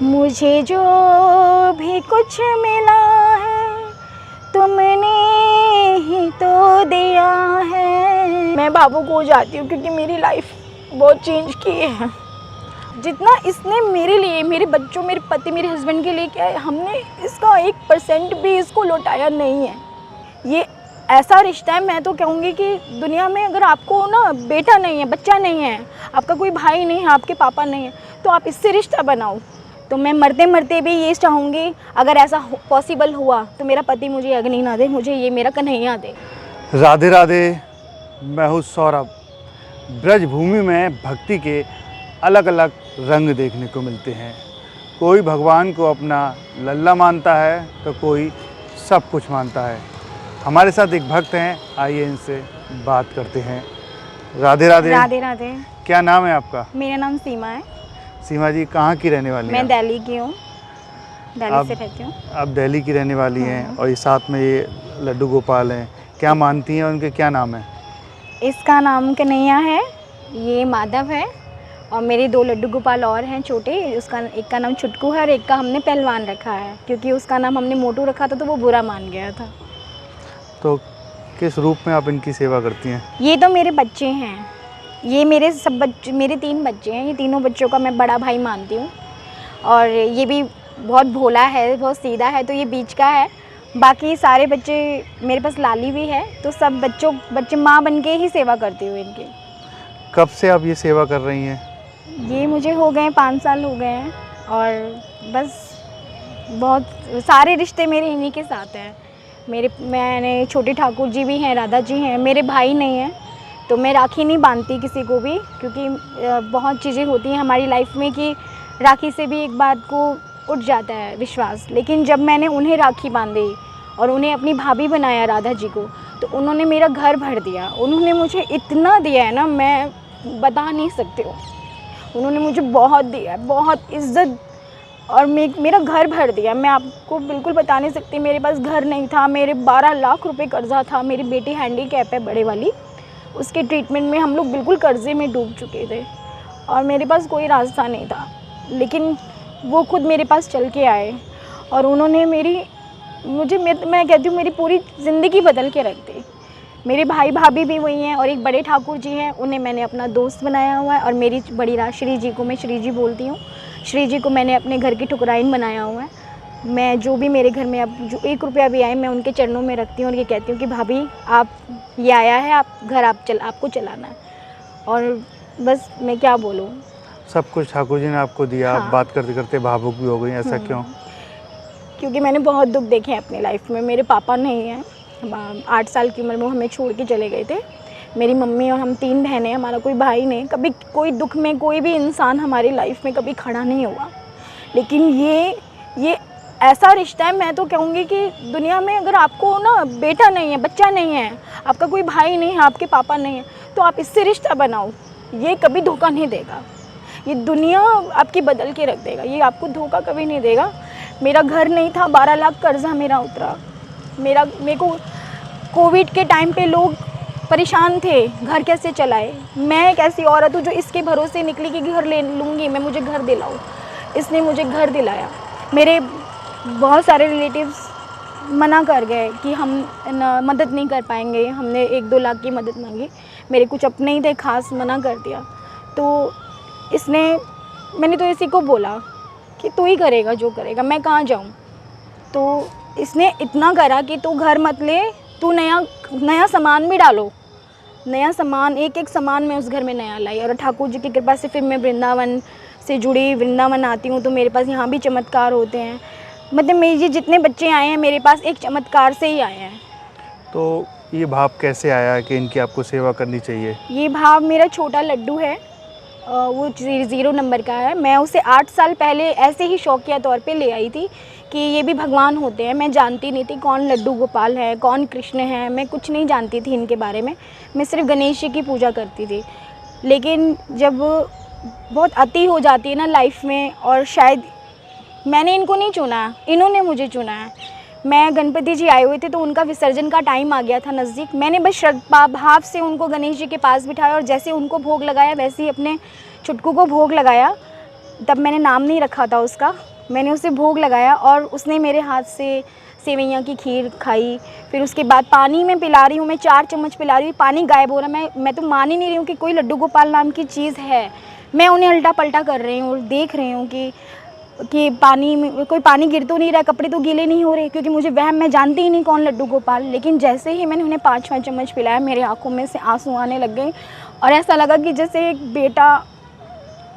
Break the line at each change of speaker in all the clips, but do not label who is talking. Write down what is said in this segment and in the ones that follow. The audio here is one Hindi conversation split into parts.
मुझे जो भी कुछ मिला है तुमने ही तो दिया है। मैं बाबू को जाती हूँ क्योंकि मेरी लाइफ बहुत चेंज की है। जितना इसने मेरे लिए, मेरे बच्चों, मेरे पति, मेरे हस्बैंड के लिए किया है, हमने इसका 1% भी इसको लौटाया नहीं है। ये ऐसा रिश्ता है, मैं तो कहूँगी कि दुनिया में अगर आपको ना बेटा नहीं है, बच्चा नहीं है, आपका कोई भाई नहीं है, आपके पापा नहीं है, तो आप इससे रिश्ता बनाओ। तो मैं मरते मरते भी ये चाहूँगी अगर ऐसा पॉसिबल हुआ तो मेरा पति मुझे अग्नि ना दे, मुझे ये मेरा कन्हैया दे।
राधे राधे, मैं हूँ सौरभ। ब्रजभूमि में भक्ति के अलग अलग रंग देखने को मिलते हैं। कोई भगवान को अपना लल्ला मानता है तो कोई सब कुछ मानता है। हमारे साथ एक भक्त हैं, आइए इनसे बात करते हैं। राधे राधे।
राधे राधे।
क्या नाम है आपका?
मेरा नाम सीमा है।
सीमा जी कहाँ की रहने वाली हैं?
मैं दिल्ली की हूँ, दिल्ली से रहती हूँ।
आप दिल्ली की रहने वाली हैं और ये साथ में ये लड्डू गोपाल हैं। क्या मानती हैं और उनके क्या नाम है?
इसका नाम कन्हैया है, ये माधव है, और मेरे 2 लड्डू गोपाल और हैं छोटे। उसका एक का नाम छुटकू है और एक का हमने पहलवान रखा है, क्योंकि उसका नाम हमने मोटू रखा था तो वो बुरा मान गया था।
तो किस रूप में आप इनकी सेवा करती हैं?
ये तो मेरे बच्चे हैं, ये मेरे सब बच्चे, मेरे 3 बच्चे हैं। ये तीनों बच्चों का मैं बड़ा भाई मानती हूँ, और ये भी बहुत भोला है, बहुत सीधा है, तो ये बीच का है। बाकी सारे बच्चे, मेरे पास लाली भी है, तो सब बच्चे माँ बन के ही सेवा करती हूँ इनकी।
कब से आप ये सेवा कर रही हैं?
ये मुझे हो गए 5 साल हो गए हैं, और बस बहुत सारे रिश्ते मेरे इन्हीं के साथ हैं। मैंने छोटे ठाकुर जी भी हैं, राधा जी हैं, मेरे भाई नहीं हैं, तो मैं राखी नहीं बांधती किसी को भी, क्योंकि बहुत चीज़ें होती हैं हमारी लाइफ में कि राखी से भी एक बात को उठ जाता है विश्वास। लेकिन जब मैंने उन्हें राखी बांधी और उन्हें अपनी भाभी बनाया राधा जी को, तो उन्होंने मेरा घर भर दिया। उन्होंने मुझे इतना दिया है ना, मैं बता नहीं सकती हूँ। उन्होंने मुझे बहुत दिया, बहुत इज़्ज़त, और मेरा घर भर दिया। मैं आपको बिल्कुल बता नहीं सकती। मेरे पास घर नहीं था, मेरे 12 लाख रुपए कर्जा था। मेरी बेटी हैंडीकैप है बड़े वाली, उसके ट्रीटमेंट में हम लोग बिल्कुल कर्जे में डूब चुके थे, और मेरे पास कोई रास्ता नहीं था। लेकिन वो खुद मेरे पास चल के आए, और उन्होंने मैं कहती हूँ मेरी पूरी ज़िंदगी बदल के रख दी। मेरे भाई भाभी भी वही हैं, और एक बड़े ठाकुर जी हैं, उन्हें मैंने अपना दोस्त बनाया हुआ है। और मेरी बड़ी श्री जी को मैं श्री जी बोलती हूँ, श्री जी को मैंने अपने घर की ठुकराइन बनाया हुआ है। मैं जो भी मेरे घर में अब जो 1 रुपया भी आए, मैं उनके चरणों में रखती हूँ और ये कहती हूँ कि भाभी आप ये आया है, आप घर आपको चलाना है। और बस मैं क्या बोलूँ,
सब कुछ ठाकुर जी ने आपको दिया।
हाँ।
आप बात करते करते भावुक भी हो गई, ऐसा क्यों?
क्योंकि मैंने बहुत दुख देखे हैं अपनी लाइफ में। मेरे पापा नहीं हैं, 8 साल की उम्र में वो हमें छोड़ के चले गए थे। मेरी मम्मी और हम 3 बहनें, हमारा कोई भाई नहीं। कभी कोई दुख में कोई भी इंसान हमारी लाइफ में कभी खड़ा नहीं हुआ। लेकिन ये ऐसा रिश्ता है, मैं तो कहूँगी कि दुनिया में अगर आपको ना बेटा नहीं है, बच्चा नहीं है, आपका कोई भाई नहीं है, आपके पापा नहीं है, तो आप इससे रिश्ता बनाओ। ये कभी धोखा नहीं देगा, ये दुनिया आपकी बदल के रख देगा, ये आपको धोखा कभी नहीं देगा। मेरा घर नहीं था, 12 लाख कर्जा मेरा उतरा। मेरे को कोविड के टाइम पे लोग परेशान थे, घर कैसे चलाए। मैं एक ऐसी औरत हूँ जो इसके भरोसे निकली कि घर ले लूँगी मैं, मुझे घर दिलाओ। इसने मुझे घर दिलाया। मेरे बहुत सारे रिलेटिव्स मना कर गए कि हम मदद नहीं कर पाएंगे। हमने 1-2 लाख की मदद मांगी, मेरे कुछ अपने ही थे खास, मना कर दिया। तो मैंने तो इसी को बोला कि तू ही करेगा जो करेगा, मैं कहाँ जाऊँ। तो इसने इतना करा कि तू घर मत ले, तू नया सामान भी डालो। नया सामान, एक सामान मैं उस घर में नया लाई। और ठाकुर जी की कृपा से फिर मैं वृंदावन से जुड़ी, वृंदावन आती हूँ तो मेरे पास यहाँ भी चमत्कार होते हैं। मतलब मेरे जितने बच्चे आए हैं मेरे पास एक चमत्कार से ही आए हैं।
तो ये भाव कैसे आया कि इनकी आपको सेवा करनी चाहिए?
ये भाव मेरा छोटा लड्डू है, वो 0 नंबर का है। मैं उसे 8 साल पहले ऐसे ही शौकिया तौर पे ले आई थी कि ये भी भगवान होते हैं। मैं जानती नहीं थी कौन लड्डू गोपाल है, कौन कृष्ण है, मैं कुछ नहीं जानती थी इनके बारे में। मैं सिर्फ गणेश जी की पूजा करती थी। लेकिन जब बहुत अति हो जाती है ना लाइफ में, और शायद मैंने इनको नहीं चुना, इन्होंने मुझे चुना है। मैं गणपति जी आए हुए थे तो उनका विसर्जन का टाइम आ गया था नज़दीक। मैंने बस श्रद्धा भाव से उनको गणेश जी के पास बिठाया, और जैसे उनको भोग लगाया वैसे ही अपने छुटकू को भोग लगाया। तब मैंने नाम नहीं रखा था उसका, मैंने उसे भोग लगाया और उसने मेरे हाथ से सेवैयाँ की खीर खाई। फिर उसके बाद पानी में पिला रही हूँ मैं, 4 चम्मच पिला रही हूँ, पानी गायब हो रहा है। मैं तो मान ही नहीं रही हूँ कि कोई लड्डू गोपाल नाम की चीज़ है। मैं उन्हें उल्टा पल्टा कर रही हूँ और देख रही हूँ कि पानी में कोई पानी गिर तो नहीं रहा, कपड़े तो गीले नहीं हो रहे, क्योंकि मुझे वहम, मैं जानती ही नहीं कौन लड्डू गोपाल। लेकिन जैसे ही मैंने उन्हें 5-5 चम्मच पिलाया, मेरे आँखों में से आंसू आने लग गए और ऐसा लगा कि जैसे एक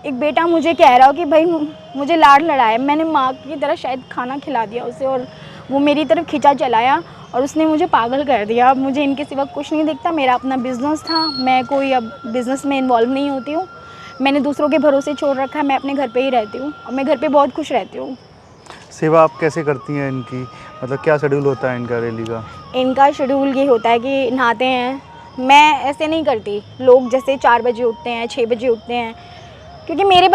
बेटा मुझे कह रहा हो कि भाई मुझे लाड़ लड़ाया। मैंने माँ की तरह शायद खाना खिला दिया उसे और वो मेरी तरफ खिंचा चलाया और उसने मुझे पागल कर दिया। अब मुझे इनके सिवा कुछ नहीं दिखता। मेरा अपना बिज़नेस था, मैं कोई अब बिज़नेस में इन्वॉल्व नहीं होती हूँ। मैंने दूसरों के भरोसे छोड़ रखा है, मैं अपने घर पे ही रहती हूँ और मैं घर पे बहुत खुश रहती हूँ।
सेवा आप कैसे करती हैं इनकी, मतलब क्या शेड्यूल होता है इनका डेली का?
इनका शेड्यूल ये होता है कि नहाते हैं, मैं ऐसे नहीं करती। लोग जैसे 4 बजे उठते हैं, 6 बजे उठते हैं, क्योंकि मेरे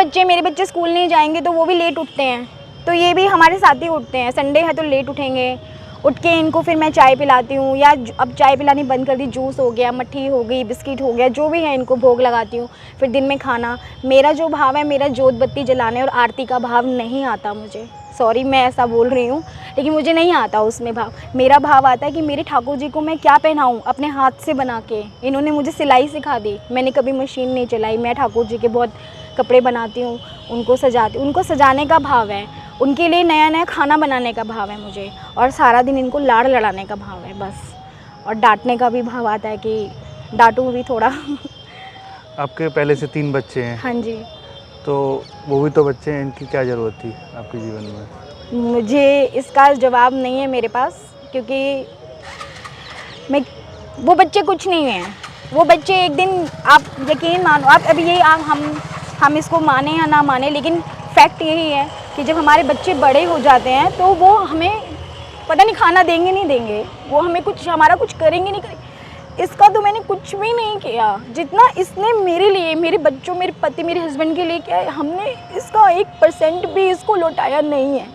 बच्चे स्कूल नहीं जाएंगे तो वो भी लेट उठते हैं, तो ये भी हमारे साथ ही उठते हैं। संडे है तो लेट उठेंगे। उठ के इनको फिर मैं चाय पिलाती हूँ, या अब चाय पिलानी बंद कर दी, जूस हो गया, मट्ठी हो गई, बिस्किट हो गया, जो भी है इनको भोग लगाती हूँ। फिर दिन में खाना। मेरा जो भाव है, मेरा जोत बत्ती जलाने और आरती का भाव नहीं आता मुझे। सॉरी मैं ऐसा बोल रही हूँ, लेकिन मुझे नहीं आता उसमें भाव। मेरा भाव आता है कि मेरे ठाकुर जी को मैं क्या पहनाऊँ अपने हाथ से बना के। इन्होंने मुझे सिलाई सिखा दी, मैंने कभी मशीन नहीं चलाई। मैं ठाकुर जी के बहुत कपड़े बनाती हूँ, उनको सजाती हूँ। उनको सजाने का भाव है, उनके लिए नया नया खाना बनाने का भाव है मुझे, और सारा दिन इनको लाड़ लड़ाने का भाव है बस। और डांटने का भी भाव आता है कि डांटूँ भी थोड़ा।
आपके पहले से 3 बच्चे हैं,
हाँ जी।
तो वो भी तो बच्चे हैं, इनकी क्या ज़रूरत थी आपके जीवन में?
मुझे इसका जवाब नहीं है मेरे पास, क्योंकि मैं वो बच्चे कुछ नहीं हैं। वो बच्चे एक दिन, आप यकीन मानो, आप अभी ये हम इसको माने या ना माने, लेकिन फैक्ट यही है कि जब हमारे बच्चे बड़े हो जाते हैं तो वो हमें पता नहीं खाना देंगे नहीं देंगे, वो हमें कुछ हमारा कुछ करेंगे नहीं करेंगे। इसका तो मैंने कुछ भी नहीं किया, जितना इसने मेरे लिए, मेरे बच्चों, मेरे पति, मेरे हस्बैंड के लिए किया है, हमने इसका 1% भी इसको लौटाया नहीं है।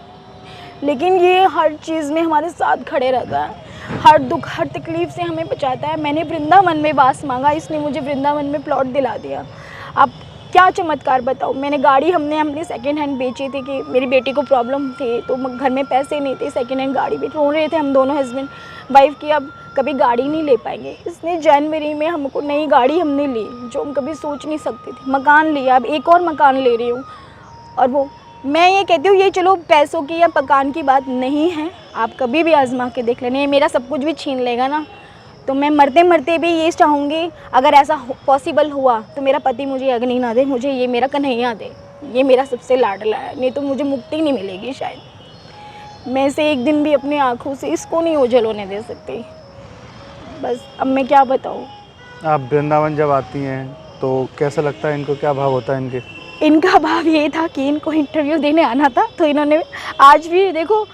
लेकिन ये हर चीज़ में हमारे साथ खड़े रहता है, हर दुख हर तकलीफ़ से हमें बचाता है। मैंने वृंदावन में वास मांगा, इसने मुझे वृंदावन में प्लॉट दिला दिया। अब क्या चमत्कार बताऊँ। मैंने गाड़ी हमने अपनी सेकेंड हैंड बेची थी कि मेरी बेटी को प्रॉब्लम थी, तो घर में पैसे नहीं थे, सेकेंड हैंड गाड़ी भी ढूंढ रहे थे हम दोनों हस्बैंड वाइफ की। अब कभी गाड़ी नहीं ले पाएंगे, इसने जनवरी में हमको नई गाड़ी हमने ली, जो हम कभी सोच नहीं सकते थे। मकान लिया, अब एक और मकान ले रही हूँ। और वो मैं ये कहती हूँ, ये चलो पैसों की या मकान की बात नहीं है, आप कभी भी आजमा के देख लेना। ये मेरा सब कुछ भी छीन लेगा ना, तो मैं मरते मरते भी ये चाहूँगी, अगर ऐसा पॉसिबल हुआ तो मेरा पति मुझे अग्नि ना दे, मुझे ये मेरा कन्हैया दे। ये मेरा सबसे लाडला है, नहीं तो मुझे मुक्ति नहीं मिलेगी शायद। मैं इसे एक दिन भी अपनी आँखों से इसको नहीं ओझल होने दे सकती। बस अब मैं क्या बताऊँ।
आप वृंदावन जब आती हैं तो कैसा लगता है इनको, क्या भाव होता है इनके?
इनका भाव ये था कि इनको इंटरव्यू देने आना था, तो इन्होंने आज भी देखो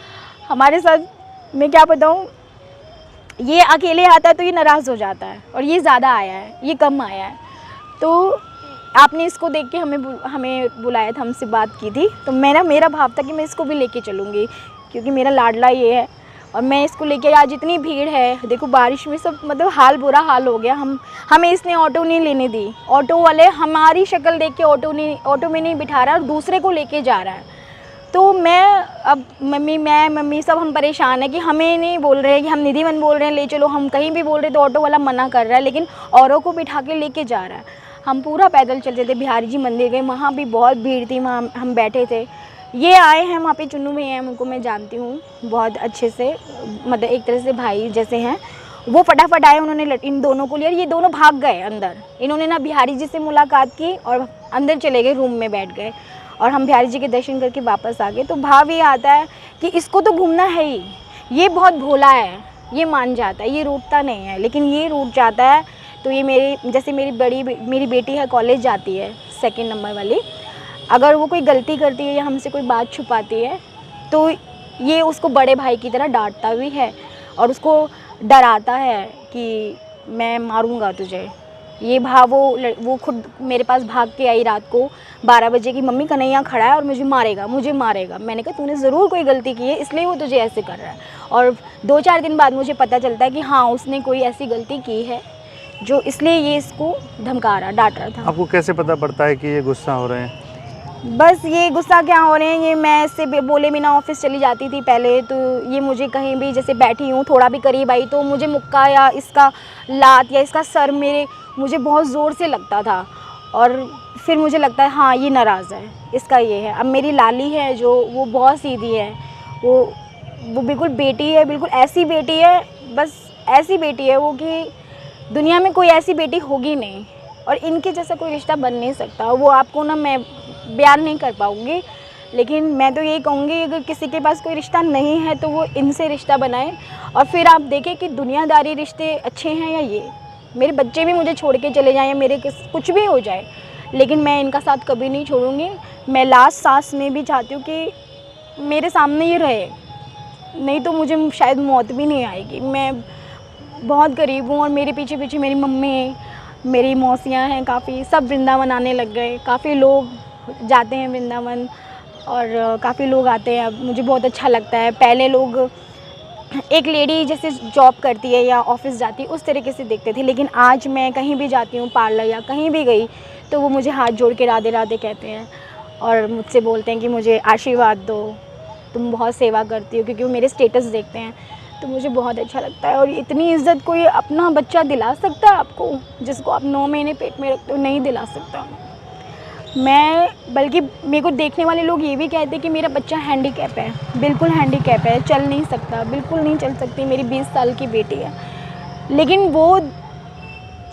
हमारे साथ, मैं क्या बताऊँ, ये अकेले आता है तो ये नाराज़ हो जाता है, और ये ज़्यादा आया है, ये कम आया है। तो आपने इसको देख के हमें बुलाया था, हमसे बात की थी, तो मेरा भाव था कि मैं इसको भी लेके चलूँगी, क्योंकि मेरा लाडला ये है। और मैं इसको लेके, आज इतनी भीड़ है, देखो बारिश में सब मतलब बुरा हाल हो गया। हमें इसने ऑटो नहीं लेने दी, ऑटो वाले हमारी शक्ल देख के ऑटो में नहीं बिठा रहा और दूसरे को लेके जा रहा है। तो अब मम्मी सब हम परेशान है कि हमें नहीं बोल रहे हैं, कि हम निधिवन बोल रहे हैं ले चलो, हम कहीं भी बोल रहे तो ऑटो वाला मना कर रहा है, लेकिन औरों को बिठा के लेके जा रहा है। हम पूरा पैदल चलते थे, बिहारी जी मंदिर गए, वहाँ भी बहुत भीड़ थी, वहाँ हम बैठे थे। ये आए हैं वहाँ पे, चुन्नू भैया हैं, उनको मैं जानती हूँ बहुत अच्छे से, मतलब एक तरह से भाई जैसे हैं। वो फटाफट आए, उन्होंने इन दोनों को लिया, ये दोनों भाग गए अंदर। इन्होंने ना बिहारी जी से मुलाकात की और अंदर चले गए, रूम में बैठ गए, और हम बिहारी जी के दर्शन करके वापस आ गए। तो भाव ये आता है कि इसको तो घूमना है ही, ये बहुत भोला है, ये मान जाता है, ये रूठता नहीं है। लेकिन ये रूठ जाता है तो ये जैसे मेरी बेटी है, कॉलेज जाती है 2nd नंबर वाली, अगर वो कोई गलती करती है या हमसे कोई बात छुपाती है तो ये उसको बड़े भाई की तरह डांटता भी है और उसको डराता है कि मैं मारूंगा तुझे। ये भाव वो खुद मेरे पास भाग के आई रात को 12 बजे की, मम्मी कन्हैया खड़ा है और मुझे मारेगा। मैंने कहा तूने ज़रूर कोई गलती की है, इसलिए वो तुझे ऐसे कर रहा है। और 2-4 दिन बाद मुझे पता चलता है कि हाँ, उसने कोई ऐसी गलती की है जो इसलिए ये इसको धमका रहा, डांट रहा था।
आपको कैसे पता पड़ता है कि ये गुस्सा हो रहे हैं?
बस ये गुस्सा क्या हो रहे हैं, ये मैं इससे बोले बिना ऑफिस चली जाती थी पहले, तो ये मुझे कहीं भी जैसे बैठी हूँ थोड़ा भी करीब आई तो मुझे मुक्का या इसका लात या इसका सर मुझे बहुत ज़ोर से लगता था। और फिर मुझे लगता है हाँ ये नाराज़ है, इसका ये है। अब मेरी लाली है जो, वो बहुत सीधी है, वो बिल्कुल बेटी है, बिल्कुल ऐसी बेटी है, बस ऐसी बेटी है वो कि दुनिया में कोई ऐसी बेटी होगी नहीं, और इनके जैसा कोई रिश्ता बन नहीं सकता। वो आपको ना मैं बयान नहीं कर पाऊँगी, लेकिन मैं तो यही कहूँगी अगर किसी के पास कोई रिश्ता नहीं है तो वो इनसे रिश्ता बनाए, और फिर आप देखें कि दुनियादारी रिश्ते अच्छे हैं या ये। मेरे बच्चे भी मुझे छोड़ के चले जाएं या मेरे कुछ भी हो जाए, लेकिन मैं इनका साथ कभी नहीं छोड़ूंगी। मैं लास्ट सांस में भी चाहती हूँ कि मेरे सामने ही रहे, नहीं तो मुझे शायद मौत भी नहीं आएगी। मैं बहुत गरीब हूँ और मेरे पीछे पीछे मेरी मम्मी, मेरी मौसियाँ हैं, काफ़ी सब वृंदावन आने लग गए, काफ़ी लोग जाते हैं वृंदावन और काफ़ी लोग आते हैं। अब मुझे बहुत अच्छा लगता है। पहले लोग एक लेडी जैसे जॉब करती है या ऑफिस जाती है उस तरीके से देखते थे, लेकिन आज मैं कहीं भी जाती हूँ, पार्लर या कहीं भी गई, तो वो मुझे हाथ जोड़ के राधे राधे कहते हैं और मुझसे बोलते हैं कि मुझे आशीर्वाद दो, तुम बहुत सेवा करती हो, क्योंकि वो मेरे स्टेटस देखते हैं। तो मुझे बहुत अच्छा लगता है। और इतनी इज़्ज़त कोई अपना बच्चा दिला सकता है आपको, जिसको आप 9 महीने पेट में रखते हो? नहीं दिला सकता। मैं बल्कि मेरे को देखने वाले लोग ये भी कहते हैं कि मेरा बच्चा हैंडीकैप है, बिल्कुल हैंडीकैप है, चल नहीं सकता, बिल्कुल नहीं चल सकती, मेरी 20 साल की बेटी है। लेकिन वो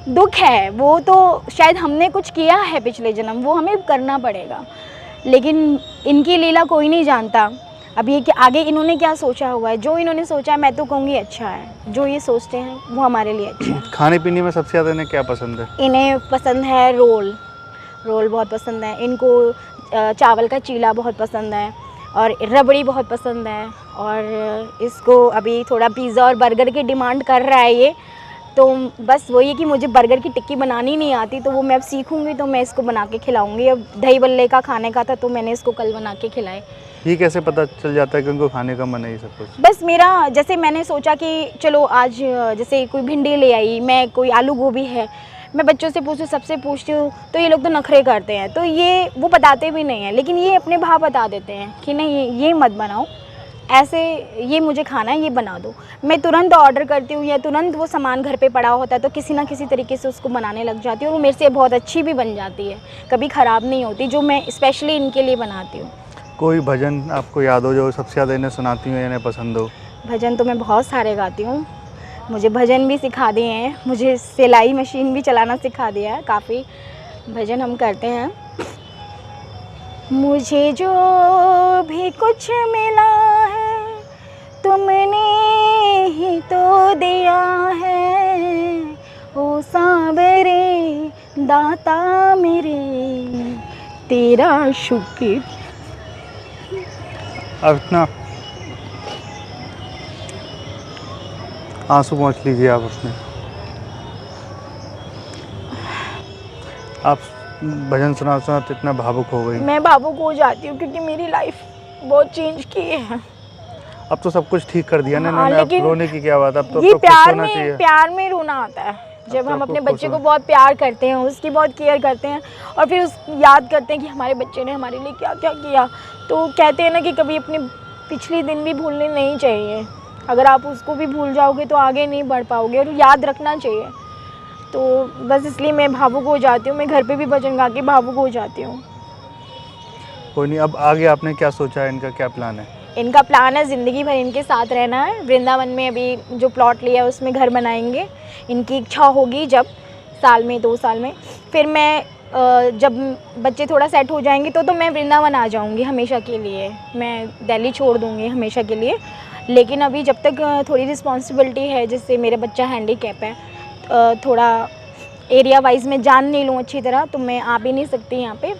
दुख है, वो तो शायद हमने कुछ किया है पिछले जन्म, वो हमें करना पड़ेगा, लेकिन इनकी लीला कोई नहीं जानता। अब ये कि आगे इन्होंने क्या सोचा हुआ है, जो इन्होंने सोचा है मैं तो कहूँगी अच्छा है, जो ये सोचते हैं वो हमारे लिए अच्छा है।
खाने पीने में सबसे ज़्यादा इन्हें क्या पसंद है?
इन्हें पसंद है रोल बहुत पसंद है इनको, चावल का चीला बहुत पसंद है, और रबड़ी बहुत पसंद है, और इसको अभी थोड़ा पिज़्ज़ा और बर्गर की डिमांड कर रहा है ये। तो बस वही है कि मुझे बर्गर की टिक्की बनानी नहीं आती, तो वो मैं अब सीखूंगी तो मैं इसको बना के खिलाऊंगी। अब दही बल्ले का खाने का था तो मैंने इसको कल बना के खिलाए।
ये कैसे पता चल जाता है कि उनको खाने का मन है ये सब कुछ?
बस मेरा जैसे मैंने सोचा कि चलो आज जैसे कोई भिंडी ले आई, मैं कोई आलू गोभी है, मैं बच्चों से सबसे पूछती हूँ, तो ये लोग तो नखरे करते हैं, तो ये वो बताते भी नहीं हैं, लेकिन ये अपने भाव बता देते हैं कि नहीं ये मत बनाओ, ऐसे ये मुझे खाना है, ये बना दो। मैं तुरंत ऑर्डर करती हूँ या तुरंत वो सामान घर पे पड़ा होता है तो किसी ना किसी तरीके से उसको बनाने लग जाती हूँ, और वो मेरे से बहुत अच्छी भी बन जाती है, कभी ख़राब नहीं होती, जो मैं स्पेशली इनके लिए बनाती हूँ।
कोई भजन आपको याद हो जो सबसे ज़्यादा इन्हें सुनाती हो या इन्हें पसंद हो?
भजन तो मैं बहुत सारे गाती हूँ, मुझे भजन भी सिखा दिए हैं, मुझे सिलाई मशीन भी चलाना सिखा दिया है, काफ़ी भजन हम करते हैं। मुझे जो भी कुछ मिला है तुमने ही तो दिया है, ओ सावरे दाता मेरे तेरा शुक्र।
अब ना आंसू पोंछ लीजिए आप अपने। आप भजन सुना सुनाते इतना भावुक हो गई।
मैं भावुक हो जाती हूँ क्योंकि मेरी लाइफ बहुत चेंज की है।
अब तो सब कुछ ठीक कर दिया ना
हाँ,
इन्होंने, अब
लेकिन
रोने की क्या बात, अब तो
ये
खुश होना चाहिए।
प्यार में रोना आता है जब
तो
हम
आपको
अपने
खुश
बच्चे को
होना-
बहुत प्यार करते हैं, उसकी बहुत केयर करते हैं, और फिर उस याद करते हैं कि हमारे बच्चे ने हमारे लिए क्या क्या किया। तो कहते हैं ना कि कभी अपने पिछले दिन भी भूलने नहीं चाहिए, अगर आप उसको भी भूल जाओगे तो आगे नहीं बढ़ पाओगे, और याद रखना चाहिए। तो बस इसलिए मैं भावुक हो जाती हूँ, मैं घर पे भी भजन गा के भावुक हो जाती हूँ।
कोई नहीं, अब आगे आपने क्या सोचा है, इनका क्या प्लान है?
इनका प्लान है ज़िंदगी भर इनके साथ रहना है। वृंदावन में अभी जो प्लॉट लिया है उसमें घर बनाएंगे। इनकी इच्छा होगी जब साल में 2 साल में, फिर मैं जब बच्चे थोड़ा सेट हो जाएंगे तो मैं वृंदावन आ जाऊंगी हमेशा के लिए, मैं दिल्ली छोड़ दूंगी हमेशा के लिए। लेकिन अभी जब तक थोड़ी रिस्पॉन्सिबिलिटी है, जिससे मेरा बच्चा हैंडीकैप है, थोड़ा एरिया वाइज मैं जान नहीं लूँ अच्छी तरह, तो मैं आ भी नहीं सकती यहाँ पे।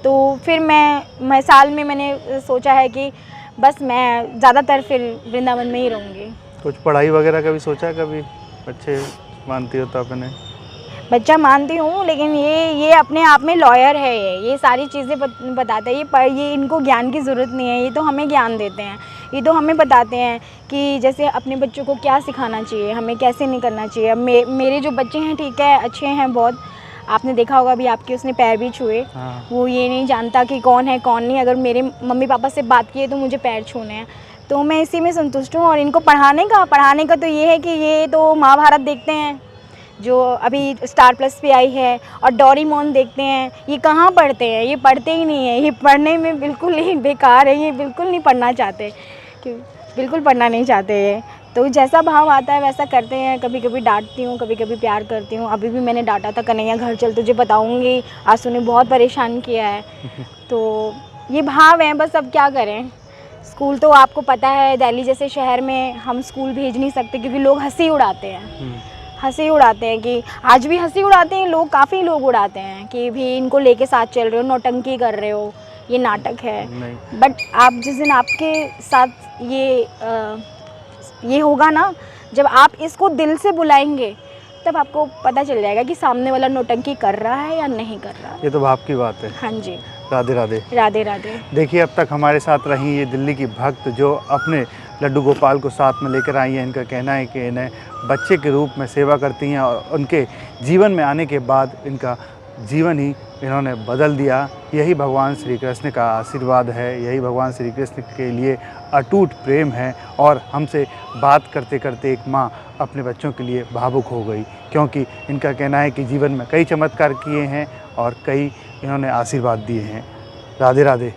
तो फिर मैं साल में मैंने सोचा है कि बस मैं ज़्यादातर फिर वृंदावन में ही रहूँगी।
कुछ पढ़ाई वगैरह का भी सोचा है कभी? बच्चे मानती हो तो अपने?
बच्चा मानती हूँ, लेकिन ये अपने आप में लॉयर है, ये सारी चीज़ें बताते हैं। ये इनको ज्ञान की ज़रूरत नहीं है, ये तो हमें ज्ञान देते हैं, ये तो हमें बताते हैं कि जैसे अपने बच्चों को क्या सिखाना चाहिए, हमें कैसे नहीं करना चाहिए। मेरे जो बच्चे हैं ठीक है, अच्छे हैं बहुत, आपने देखा होगा अभी आपके उसने पैर भी छुए।
हाँ।
वो ये नहीं जानता कि कौन है कौन नहीं। अगर मेरे मम्मी पापा से बात किए तो मुझे पैर छूने हैं, तो मैं इसी में संतुष्ट हूँ। और इनको पढ़ाने का तो ये है कि ये तो महाभारत देखते हैं जो अभी स्टार प्लस पे आई है, और डोरेमोन देखते हैं। ये कहाँ पढ़ते हैं, ये पढ़ते ही नहीं है। ये पढ़ने में बिल्कुल ही बेकार है, ये बिल्कुल नहीं पढ़ना चाहते, बिल्कुल पढ़ना नहीं चाहते ये। तो जैसा भाव आता है वैसा करते हैं। कभी कभी डांटती हूँ, कभी कभी प्यार करती हूँ। अभी भी मैंने डांटा था, कन्हैया घर चल तुझे बताऊँगी, आंसू ने बहुत परेशान किया है। तो ये भाव है, बस अब क्या करें। स्कूल तो आपको पता है दिल्ली जैसे शहर में हम स्कूल भेज नहीं सकते, क्योंकि लोग हंसी उड़ाते हैं। हंसी उड़ाते हैं कि आज भी हंसी उड़ाते हैं लोग, काफ़ी लोग उड़ाते हैं कि भी इनको लेके साथ चल रहे हो, नौटंकी कर रहे हो, ये नाटक है। बट आप जिस दिन आपके साथ ये होगा ना, जब आप इसको दिल से बुलाएंगे तब आपको पता चल जाएगा कि सामने वाला नौटंकी कर रहा है या नहीं कर रहा।
ये तो भाव की बात है।
हाँ जी।
राधे राधे।
राधे राधे।
देखिए, अब तक हमारे साथ रही ये दिल्ली की भक्त जो अपने लड्डू गोपाल को साथ में लेकर आई हैं। इनका कहना है कि इन्हें बच्चे के रूप में सेवा करती हैं और उनके जीवन में आने के बाद इनका जीवन ही इन्होंने बदल दिया। यही भगवान श्री कृष्ण का आशीर्वाद है, यही भगवान श्री कृष्ण के लिए अटूट प्रेम है। और हमसे बात करते करते एक माँ अपने बच्चों के लिए भावुक हो गई, क्योंकि इनका कहना है कि जीवन में कई चमत्कार किए हैं और कई इन्होंने आशीर्वाद दिए हैं। राधे राधे।